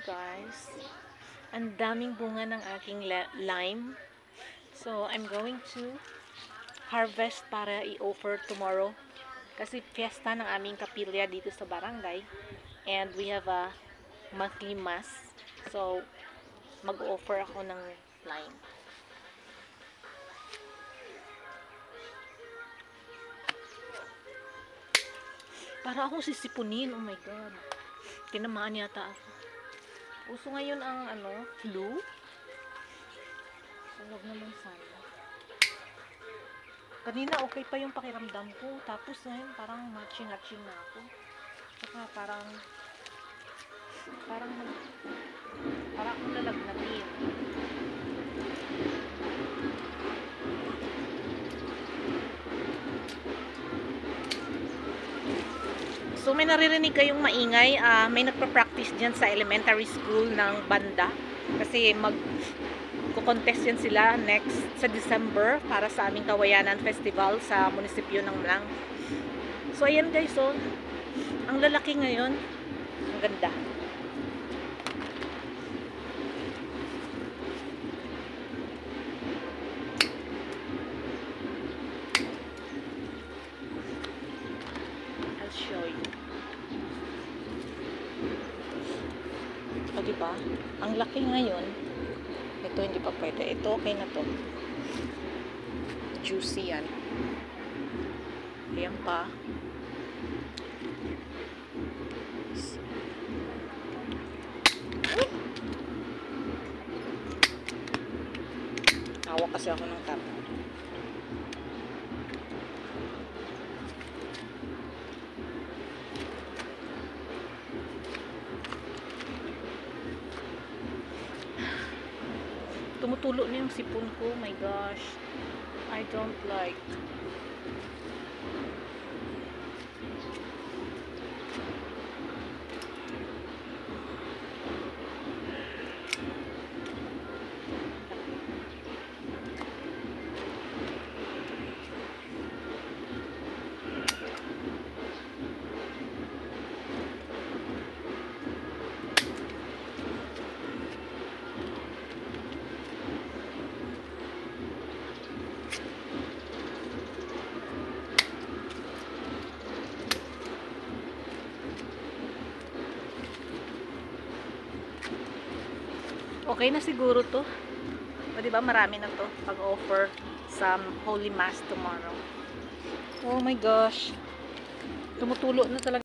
guys. Ang daming bunga ng aking lime. So, I'm going to harvest para i-offer tomorrow. Kasi fiesta ng aming kapilya dito sa barangay. And we have a monthly mass. So, mag-offer ako ng lime. Para akong sisipunin. Oh my God. Tinamaan yata ako. Uso ngayon ang flu. So, wag naman sana. Kanina okay pa yung pakiramdam ko. Tapos ngayon parang matching-hatching na ako. Saka parang akong lalagnatin. So, may naririnig kayong maingay. May nagpa-practice dyan sa elementary school ng banda. Kasi mag-contest yan sila next sa December para sa aming Kawayanan Festival sa munisipyo ng Mlang. So, ayan guys. So, ang lalaki ngayon. Ang ganda. I'll show you. O, diba? Ang laki ngayon. Ito hindi pa pwede. Ito okay na to. Juicy yan. Ayan pa. Hawak kasi ako ng tap. Tumutulo na yung sipon ko. Oh my gosh. I don't like. Okay na siguro to. O diba marami na to pag-offer sa Holy Mass tomorrow. Oh my gosh. Tumutulo na talaga.